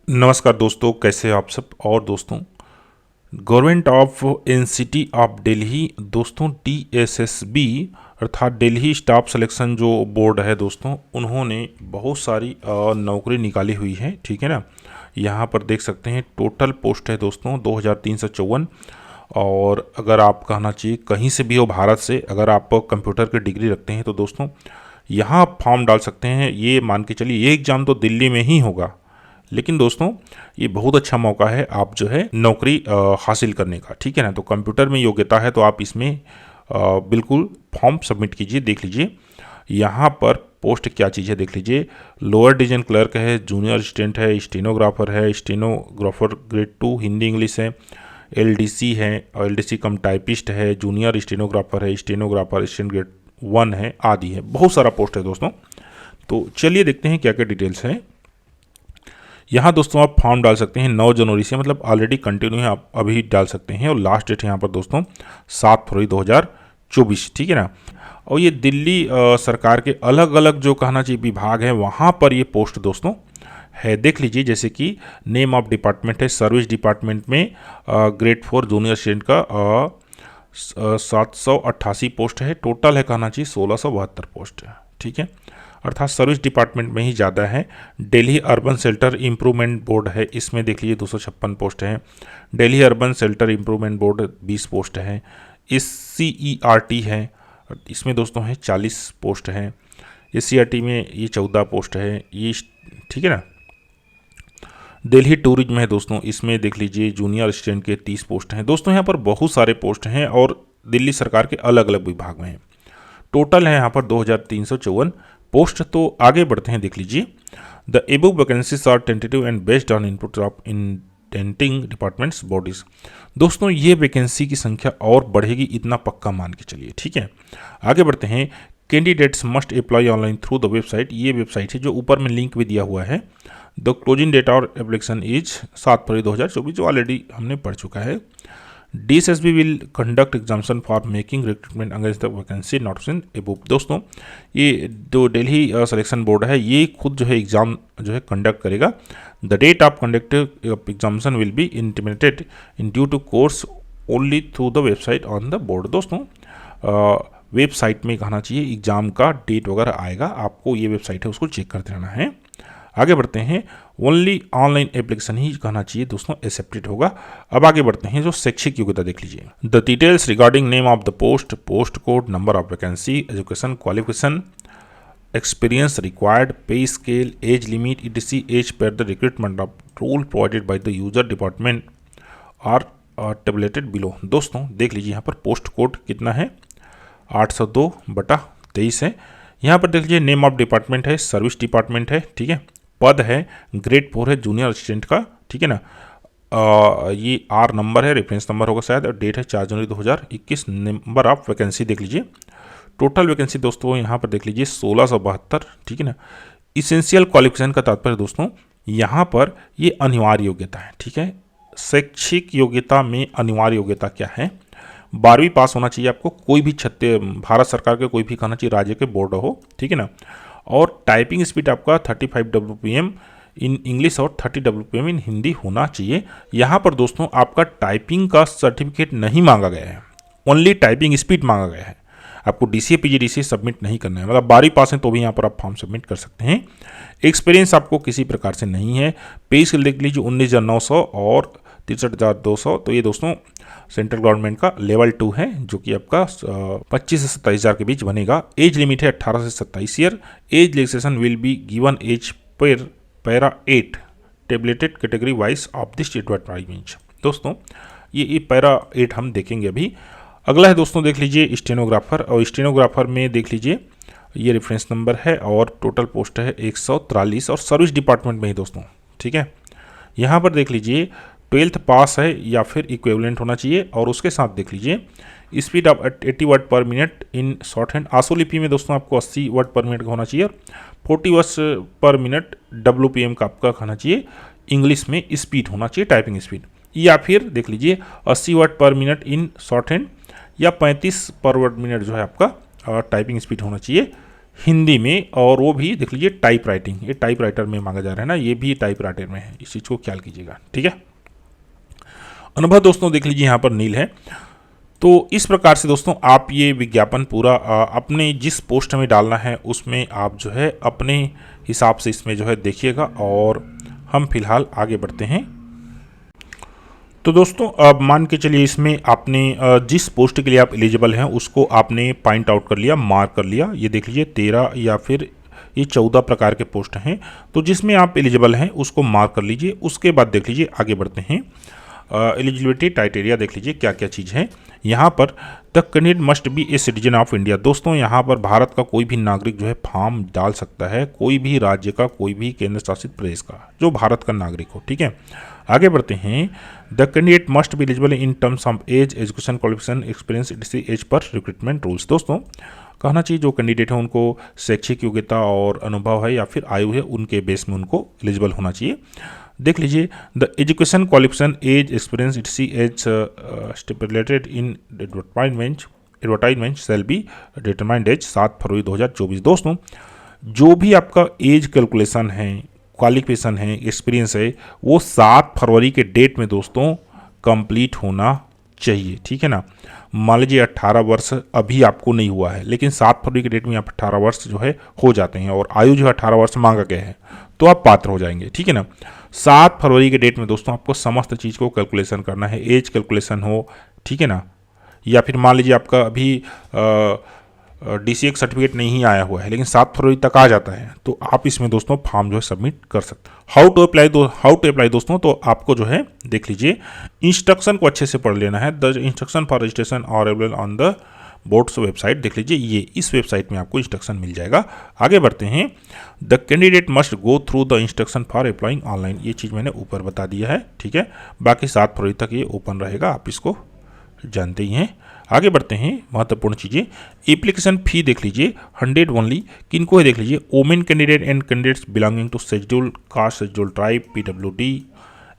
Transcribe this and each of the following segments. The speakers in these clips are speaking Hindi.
नमस्कार दोस्तों, कैसे हो आप सब। और दोस्तों, government of NCT of Delhi दोस्तों डीएसएसबी अर्थात दिल्ली स्टाफ सिलेक्शन जो बोर्ड है दोस्तों, उन्होंने बहुत सारी नौकरी निकाली हुई है। ठीक है ना। यहाँ पर देख सकते हैं टोटल पोस्ट है दोस्तों 2354। और अगर आप कहना चाहिए कहीं से भी हो भारत से, अगर आप कंप्यूटर की डिग्री रखते हैं तो दोस्तों यहाँ आप फॉर्म डाल सकते हैं। ये मान के चलिए ये एग्ज़ाम तो दिल्ली में ही होगा, लेकिन दोस्तों ये बहुत अच्छा मौका है आप जो है नौकरी हासिल करने का। ठीक है ना। तो कंप्यूटर में योग्यता है तो आप इसमें बिल्कुल फॉर्म सबमिट कीजिए। देख लीजिए यहाँ पर पोस्ट क्या चीज़ है, देख लीजिए। लोअर डिवीजन क्लर्क है, जूनियर असिस्टेंट है, स्टेनोग्राफर है, स्टेनोग्राफर ग्रेड 2 हिंदी इंग्लिश है, एलडीसी है, एलडीसी कम टाइपिस्ट है, जूनियर स्टेनोग्राफर है, स्टेनोग्राफर असिस्टेंट ग्रेड 1 है, आदि है। बहुत सारा पोस्ट है दोस्तों। तो चलिए देखते हैं क्या क्या डिटेल्स हैं। यहाँ दोस्तों आप फॉर्म डाल सकते हैं 9 जनवरी से, मतलब ऑलरेडी कंटिन्यू है, आप अभी डाल सकते हैं। और लास्ट डेट यहाँ पर दोस्तों 7 फरवरी 2024। ठीक है ना। और ये दिल्ली सरकार के अलग अलग जो कहना चाहिए विभाग है वहाँ पर ये पोस्ट दोस्तों है। देख लीजिए जैसे कि नेम ऑफ डिपार्टमेंट है, सर्विस डिपार्टमेंट में ग्रेड 4 जूनियर स्टूडेंट का 788 पोस्ट है। टोटल है कहना चाहिए 1672 पोस्ट है। ठीक है। अर्थात सर्विस डिपार्टमेंट में ही ज़्यादा है। Delhi urban shelter improvement board है, इसमें देख लीजिए 256 पोस्ट हैं। Delhi urban shelter improvement board 20 post है। SCERT है, इसमें दोस्तों है 40 पोस्ट हैं। SCERT में ये 14 पोस्ट है ये। ठीक है ना। दिल्ली टूरिज्म है दोस्तों, इसमें देख लीजिए जूनियर असिस्टेंट के 30 पोस्ट हैं। दोस्तों यहाँ पर बहुत सारे पोस्ट हैं और दिल्ली सरकार के अलग अलग विभाग में हैं। टोटल है यहाँ पर 2354 पोस्ट। तो आगे बढ़ते हैं, देख लीजिए। The above vacancies are tentative and based on input of intending departments bodies. दोस्तों ये वैकेंसी की संख्या और बढ़ेगी, इतना पक्का मान के चलिए। ठीक है। आगे बढ़ते हैं। Candidates must apply online through the website. ये वेबसाइट है जो ऊपर में लिंक भी दिया हुआ है। द क्लोजिंग डेट और एप्लीकेशन इज 7 फरवरी 2024, जो ऑलरेडी हमने पढ़ चुका है। DSSB will conduct examination for making recruitment against the vacancy note in above. दोस्तों ये जो दिल्ली सिलेक्शन बोर्ड है ये खुद जो है एग्ज़ाम जो है कंडक्ट करेगा। The date of conduct examination will be intimated in due to course only through the website on the board. दोस्तों वेबसाइट में कहना चाहिए एग्ज़ाम का डेट वगैरह आएगा, आपको ये वेबसाइट है उसको चेक करते रहना है। आगे बढ़ते हैं। ओनली ऑनलाइन एप्लीकेशन ही कहना चाहिए दोस्तों एक्सेप्टेड होगा। अब आगे बढ़ते हैं जो शैक्षिक योग्यता देख लीजिए। The details regarding name of the post, post code, number of vacancy, education qualification, experience required, pay scale, age limit etc as per the recruitment of role provided by the user department are tabulated below. दोस्तों देख लीजिए यहाँ पर पोस्ट कोड कितना है 802/23 है। यहाँ पर देख लीजिए नेम ऑफ डिपार्टमेंट है, सर्विस डिपार्टमेंट है। ठीक है। पद है ग्रेड 4 है जूनियर असिस्टेंट का। ठीक है ना। ये R नंबर है, रेफरेंस नंबर होगा शायद, और डेट है 4 जनवरी 2021। नंबर ऑफ वैकेंसी देख लीजिए। टोटल वैकेंसी दोस्तों यहाँ पर देख लीजिए 1672। ठीक है ना। इसेंशियल क्वालिफिकेशन का तात्पर्य दोस्तों यहाँ पर ये अनिवार्य योग्यता है। ठीक है। शैक्षिक योग्यता में अनिवार्य योग्यता क्या है, 12वीं पास होना चाहिए आपको, कोई भी भारत सरकार के कोई भी कहना चाहिए राज्य के बोर्ड हो। ठीक है ना। और टाइपिंग स्पीड आपका 35 WPM इन इंग्लिश और 30 WPM इन हिंदी होना चाहिए। यहाँ पर दोस्तों आपका टाइपिंग का सर्टिफिकेट नहीं मांगा गया है, ओनली टाइपिंग स्पीड मांगा गया है। आपको DCA PGDCA सबमिट नहीं करना है, मतलब 12वीं पास है तो भी यहाँ पर आप फॉर्म सबमिट कर सकते हैं। एक्सपीरियंस आपको किसी प्रकार से नहीं है। पे स्केल देख लीजिए 19,900 और 63,200। तो ये दोस्तों सेंट्रल गवर्नमेंट का लेवल 2 है जो कि आपका 25 से 27,000 के बीच बनेगा। एज लिमिट है 18 से 27 year. Age relaxation will be given as per para 8 tabulated category wise of the state wise. दोस्तों ये पैरा 8 हम देखेंगे अभी। अगला है दोस्तों देख लीजिए स्टेनोग्राफर, और स्टेनोग्राफर में देख लीजिए ये रेफरेंस नंबर है और टोटल पोस्ट है 143 और सर्विस डिपार्टमेंट में ही दोस्तों। ठीक है। यहाँ पर देख लीजिए 12th पास है या फिर इक्विवेलेंट होना चाहिए, और उसके साथ देख लीजिए speed of 80 word per minute in shorthand. आसोलिपि में दोस्तों आपको 80 वर्ड पर मिनट का होना चाहिए, 40 वर्ड्स पर मिनट WPM का आपका कहना चाहिए। इंग्लिश में स्पीड होना चाहिए टाइपिंग स्पीड, या फिर देख लीजिए 80 word per minute in short hand, या 35 पर वर्ड मिनट जो है आपका टाइपिंग स्पीड होना चाहिए हिंदी में, और वो भी देख लीजिए टाइप राइटिंग, ये टाइप राइटर में मांगा जा रहा है ना, ये भी टाइप राइटर में है, इस चीज़ को ख्याल कीजिएगा। ठीक है, अनुभव दोस्तों देख लीजिए यहाँ पर नील है। तो इस प्रकार से दोस्तों आप ये विज्ञापन पूरा अपने जिस पोस्ट में डालना है उसमें आप जो है अपने हिसाब से इसमें जो है देखिएगा, और हम फिलहाल आगे बढ़ते हैं। तो दोस्तों अब मान के चलिए इसमें आपने जिस पोस्ट के लिए आप एलिजिबल हैं उसको आपने पॉइंट आउट कर लिया, मार्क कर लिया। ये देख लीजिए 13 या फिर ये 14 प्रकार के पोस्ट हैं, तो जिसमें आप एलिजिबल हैं उसको मार्क कर लीजिए। उसके बाद देख लीजिए आगे बढ़ते हैं। एलिजिबिलिटी क्राइटेरिया देख लीजिए क्या क्या चीज़ है यहाँ पर। The candidate must B a citizen of India. दोस्तों यहाँ पर भारत का कोई भी नागरिक जो है फॉर्म डाल सकता है, कोई भी राज्य का, कोई भी केंद्र शासित प्रदेश का जो भारत का नागरिक हो। ठीक है, आगे बढ़ते हैं। The candidate must be eligible in terms of age, education qualification, experience इसी एज पर रिक्रूटमेंट रूल्स। दोस्तों कहना चाहिए जो कैंडिडेट है उनको शैक्षिक योग्यता और अनुभव है या फिर आयु है, उनके बेस में उनको एलिजिबल होना चाहिए। देख लीजिए the education qualification age experience इसी age stipulated in advertisement shall be determined as 7 February 2024। दोस्तों जो भी आपका एज कैलकुलेशन है, क्वालिफिकेशन है, एक्सपीरियंस है, वो 7 फरवरी के डेट में दोस्तों कंप्लीट होना चाहिए। ठीक है ना, मान लीजिए 18 वर्ष अभी आपको नहीं हुआ है, लेकिन 7 फरवरी के डेट में आप 18 वर्ष जो है हो जाते हैं और आयु जो है 18 वर्ष मांगा गया है, तो आप पात्र हो जाएंगे। ठीक है ना, 7 फरवरी के डेट में दोस्तों आपको समस्त चीज़ को कैलकुलेशन करना है, एज कैलकुलेशन हो, ठीक है ना, या फिर मान लीजिए आपका अभी DCA सर्टिफिकेट नहीं आया हुआ है लेकिन 7 फरवरी तक आ जाता है, तो आप इसमें दोस्तों फॉर्म जो है सबमिट कर सकते हैं। हाउ टू अप्लाई दोस्तों, तो आपको जो है देख लीजिए इंस्ट्रक्शन को अच्छे से पढ़ लेना है। The instruction for registration are available on the board's website. देख लीजिए ये इस वेबसाइट में आपको इंस्ट्रक्शन मिल जाएगा। आगे बढ़ते हैं। The candidate must go through the instruction for applying online. ये चीज़ मैंने ऊपर बता दिया है। ठीक है, बाकी 7 फरवरी तक ये ओपन रहेगा, आप इसको जानते ही हैं। आगे बढ़ते हैं, महत्वपूर्ण चीज़ें। एप्लीकेशन फी देख लीजिए 100 ओनली। किनको है देख लीजिए, women candidate and candidates belonging to schedule caste, schedule tribe, PWD,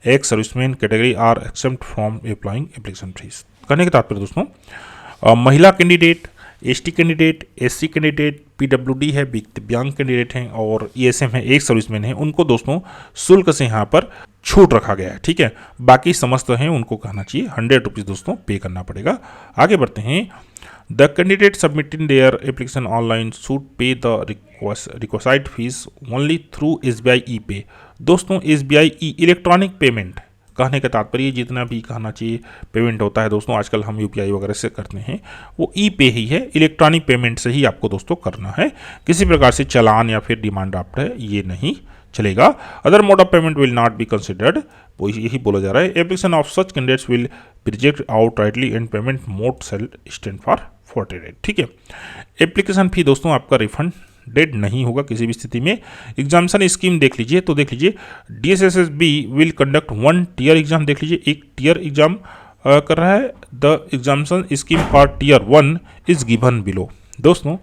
ex serviceman category are except from applying application fees. कहने का तात्पर्य दोस्तों महिला candidate, ST candidate, SC candidate, PWD है, दिव्यांग कैंडिडेट हैं और ESM है, एक सर्विसमैन है, उनको दोस्तों शुल्क से यहाँ पर छूट रखा गया है। ठीक है, बाकी समस्त हैं उनको कहना चाहिए 100 रुपीज़ दोस्तों पे करना पड़ेगा। आगे बढ़ते हैं। The candidate submitting their application online should pay the requested fees only through SBI ई-पे। दोस्तों SBI इलेक्ट्रॉनिक पेमेंट, कहने का तात्पर्य जितना भी कहना चाहिए पेमेंट होता है दोस्तों, आजकल हम UPI वगैरह से करते हैं, वो ई-पे ही है, इलेक्ट्रॉनिक पेमेंट से ही आपको दोस्तों करना है। किसी प्रकार से चालान या फिर डिमांड ड्राफ्ट है ये नहीं चलेगा। Other mode of payment will not be considered, वो यही बोला जा रहा है। Application of such candidates will reject outrightly and payment mode shall stand for 40 days. ठीक है, एप्लीकेशन फी दोस्तों आपका रिफंड डेड नहीं होगा किसी भी स्थिति में। एग्जामिनेशन स्कीम देख लीजिए, तो देख लीजिए DSSSB will conduct 1 tier exam. देख लीजिए एक टियर एग्जाम कर रहा है। The examination scheme for tier 1 is given below. दोस्तों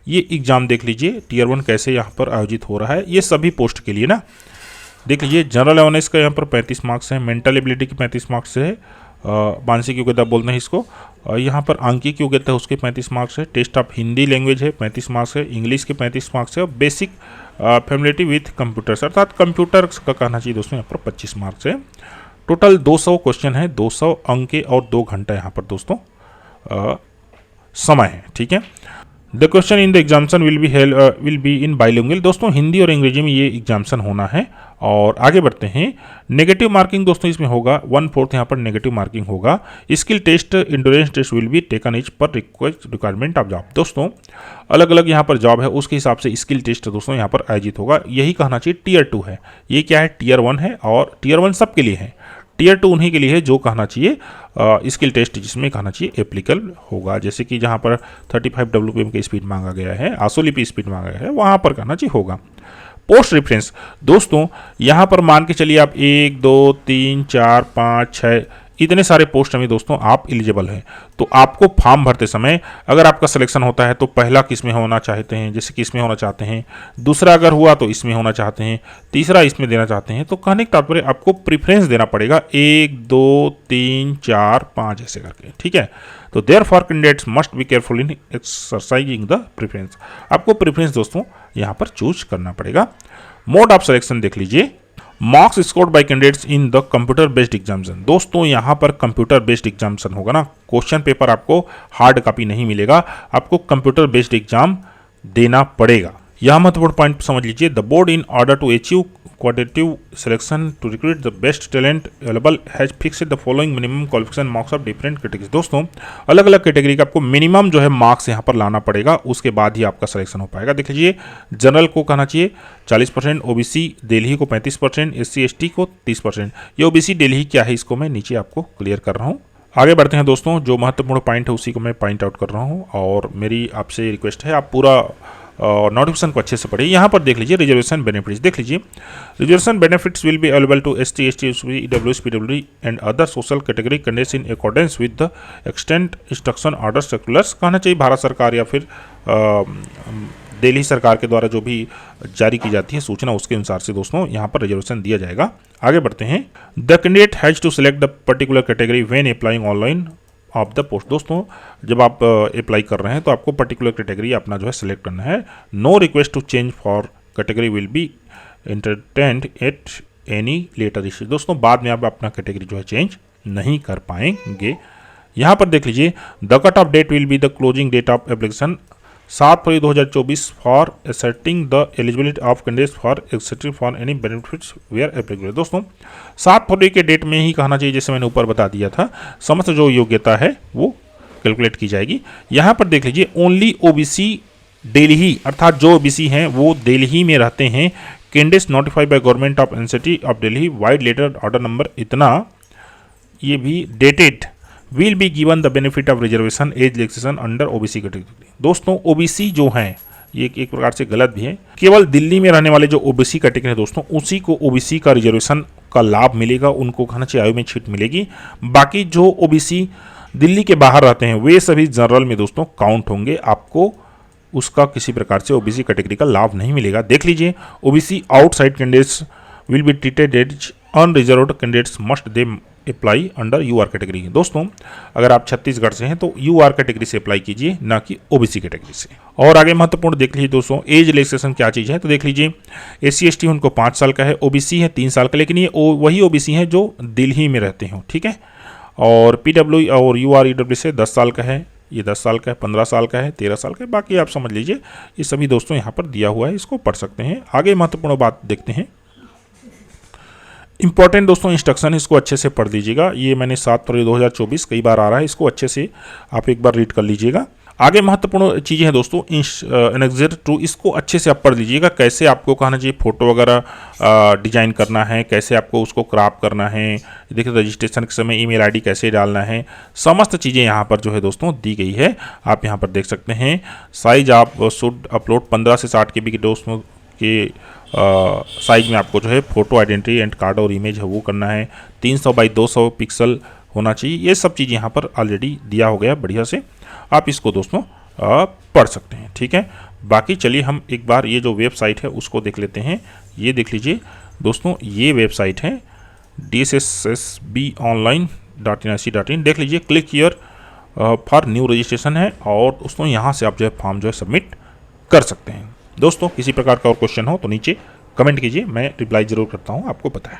ये एग्जाम देख लीजिए टियर 1 कैसे यहाँ पर आयोजित हो रहा है, ये सभी पोस्ट के लिए ना। देख लीजिए जनरल अवेयरनेस का यहाँ पर 35 मार्क्स है, मेंटल एबिलिटी की 35 मार्क्स है, मानसिक योग्यता बोलते हैं इसको, यहाँ पर आंकिक योग्यता है उसके 35 मार्क्स है, टेस्ट ऑफ हिंदी लैंग्वेज है 35 मार्क्स है, इंग्लिश के 35 मार्क्स है, और बेसिक फैमिलिटी विथ कंप्यूटर्स अर्थात कंप्यूटर का कहना चाहिए दोस्तों यहाँ पर 25 मार्क्स है। टोटल 200 क्वेश्चन है, 200 अंक के और 2 घंटा यहाँ पर दोस्तों समय है। ठीक है, the question in the examination will be in bilingual. दोस्तों हिंदी और अंग्रेजी में ये एग्जामिनेशन होना है। और आगे बढ़ते हैं। नेगेटिव मार्किंग दोस्तों इसमें होगा 1/4 यहाँ पर नेगेटिव मार्किंग होगा। Skill test, endurance test will be taken each per requirement of job. दोस्तों अलग अलग यहाँ पर जॉब है उसके हिसाब से स्किल टेस्ट दोस्तों यहाँ पर आयोजित होगा। यही कहना चाहिए टियर 2 है, ये क्या है टियर 1 है, और टियर 1 सबके लिए है, टियर 2 उन्हीं के लिए है जो कहना चाहिए स्किल टेस्ट जिसमें कहना चाहिए एप्लीकेबल होगा। जैसे कि जहाँ पर 35 WPM की स्पीड मांगा गया है, आसोलिपी स्पीड मांगा गया है, वहाँ पर कहना चाहिए होगा। पोस्ट रेफरेंस दोस्तों यहाँ पर मान के चलिए आप 1 2 3 4 5 6 इतने सारे पोस्ट में दोस्तों आप एलिजिबल हैं। तो आपको फॉर्म भरते समय अगर आपका सिलेक्शन होता है तो पहला किस में होना चाहते हैं, जैसे कि इसमें होना चाहते हैं, दूसरा अगर हुआ तो इसमें होना चाहते हैं, तीसरा इसमें देना चाहते हैं, तो कहने का तात्पर्य आपको प्रीफरेंस देना पड़ेगा 1 2 3 4 5 ऐसे करके, ठीक है। तो therefore candidates must be careful in exercising the preference. आपको प्रीफरेंस दोस्तों यहाँ पर चूज करना पड़ेगा। मोड ऑफ सिलेक्शन देख लीजिए, marks scored by candidates in the computer based examination. दोस्तों यहाँ पर कंप्यूटर बेस्ड एग्जामिनेशन होगा ना, क्वेश्चन पेपर आपको हार्ड कॉपी नहीं मिलेगा, आपको कंप्यूटर बेस्ड एग्जाम देना पड़ेगा। यह महत्वपूर्ण पॉइंट समझ लीजिए, the board in order to achieve qualitative selection to recruit the best talent available has fixed the following minimum qualification marks of different categories. दोस्तों अलग अलग कैटेगरी का आपको मिनिमम जो है मार्क्स यहाँ पर लाना पड़ेगा, उसके बाद ही आपका सिलेक्शन हो पाएगा। देख लीजिए, जनरल को कहना चाहिए 40%, ओबीसी दिल्ली को 35%, एससी एसटी को 30%। ये ओबीसी दिल्ली क्या है इसको मैं नीचे आपको क्लियर कर रहा हूँ। आगे बढ़ते हैं दोस्तों, जो महत्वपूर्ण पॉइंट है उसी को मैं पॉइंट आउट कर रहा हूँ, और मेरी आपसे रिक्वेस्ट है आप पूरा नोटिफिकेशन को अच्छे से पढ़िए। यहाँ पर देख लीजिए रिजर्वेशन बेनिफिट्स, देख लीजिए reservation benefits will be available to ST ST EWS PWD and other social category candidates in accordance with the extent instruction order circulars. कहना चाहिए भारत सरकार या फिर दिल्ली सरकार के द्वारा जो भी जारी की जाती है सूचना, उसके अनुसार से दोस्तों यहाँ पर रिजर्वेशन दिया जाएगा। आगे बढ़ते हैं, the candidate has to select the particular category when applying online of the post. दोस्तों जब आप अप्लाई कर रहे हैं तो आपको पर्टिकुलर कैटेगरी अपना जो है सिलेक्ट करना है। No request to change for category will be entertained at any later issue. दोस्तों बाद में आप अपना कैटेगरी जो है चेंज नहीं कर पाएंगे। यहाँ पर देख लीजिए, the cut off date will be the closing date of application 7 February 2024 for asserting the eligibility of candidates for accepting for any benefits where applicable. दोस्तों 7 फरवरी के डेट में ही कहना चाहिए, जैसे मैंने ऊपर बता दिया था, समस्त जो योग्यता है वो कैलकुलेट की जाएगी। यहाँ पर देख लीजिए, ओनली ओबीसी दिल्ली, अर्थात जो ओबीसी हैं वो दिल्ली में रहते हैं, candidates notified by government of NCT of Delhi vide letter order number इतना, ये भी dated, will be given the benefit of reservation age relaxation under OBC category. दोस्तों ओबीसी जो हैं ये एक प्रकार से गलत भी है, केवल दिल्ली में रहने वाले जो ओबीसी कैटेगरी है दोस्तों उसी को ओबीसी का रिजर्वेशन का लाभ मिलेगा, उनको कहना चाहिए आयु में छूट मिलेगी। बाकी जो ओबीसी दिल्ली के बाहर रहते हैं वे सभी जनरल में दोस्तों काउंट होंगे, आपको उसका किसी प्रकार से ओबीसी कैटेगरी का लाभ नहीं मिलेगा। देख लीजिए, OBC outside candidates will be treated as unreserved candidates must they apply under UR category. दोस्तों अगर आप छत्तीसगढ़ से हैं तो यूआर कैटेगरी से अप्लाई कीजिए, ना कि ओबीसी कैटेगरी से। और आगे महत्वपूर्ण देख लीजिए दोस्तों, एज रिलैक्सेशन क्या चीज़ है, तो देख लीजिए एससी एसटी उनको 5 साल का है, ओबीसी है 3 साल का, लेकिन ये वही ओबीसी हैं जो दिल्ली में रहते हो, ठीक है। और पीडब्ल्यू और यूआर ईडब्ल्यू से 10 साल का है, ये 10 साल का है, 15 साल का है, 13 साल का है, बाकी आप समझ लीजिए ये सभी दोस्तों यहाँ पर दिया हुआ है, इसको पढ़ सकते हैं। आगे महत्वपूर्ण बात देखते हैं, इंपॉर्टेंट दोस्तों इंस्ट्रक्शन, इसको अच्छे से पढ़ लीजिएगा। ये मैंने 7 फरवरी 2024 कई बार आ रहा है, इसको अच्छे से आप एक बार रीड कर लीजिएगा। आगे महत्वपूर्ण चीज़ें हैं दोस्तों, एनेक्सर 2, इसको अच्छे से आप पढ़ लीजिएगा। कैसे आपको कहना चाहिए फोटो वगैरह डिजाइन करना है, कैसे आपको उसको क्रॉप करना है, देखिए रजिस्ट्रेशन के समय ईमेल आईडी कैसे डालना है, समस्त चीज़ें यहाँ पर जो है दोस्तों दी गई है, आप यहाँ पर देख सकते हैं। साइज आप शुड अपलोड 15 से 60 KB के दोस्तों के साइज में आपको जो है फोटो आइडेंटिटी एंड कार्ड और इमेज है वो करना है, 300 बाई 200 पिक्सल होना चाहिए। ये सब चीज़ यहाँ पर ऑलरेडी दिया हो गया बढ़िया से, आप इसको दोस्तों पढ़ सकते हैं, ठीक है। बाकी चलिए हम एक बार ये जो वेबसाइट है उसको देख लेते हैं। ये देख लीजिए दोस्तों, ये वेबसाइट है dssbonline.nic.in। देख लीजिए, click here for new registration है, और दोस्तों यहाँ से आप जो है फॉर्म जो है सबमिट कर सकते हैं। दोस्तों किसी प्रकार का और क्वेश्चन हो तो नीचे कमेंट कीजिए, मैं रिप्लाई जरूर करता हूँ, आपको पता है।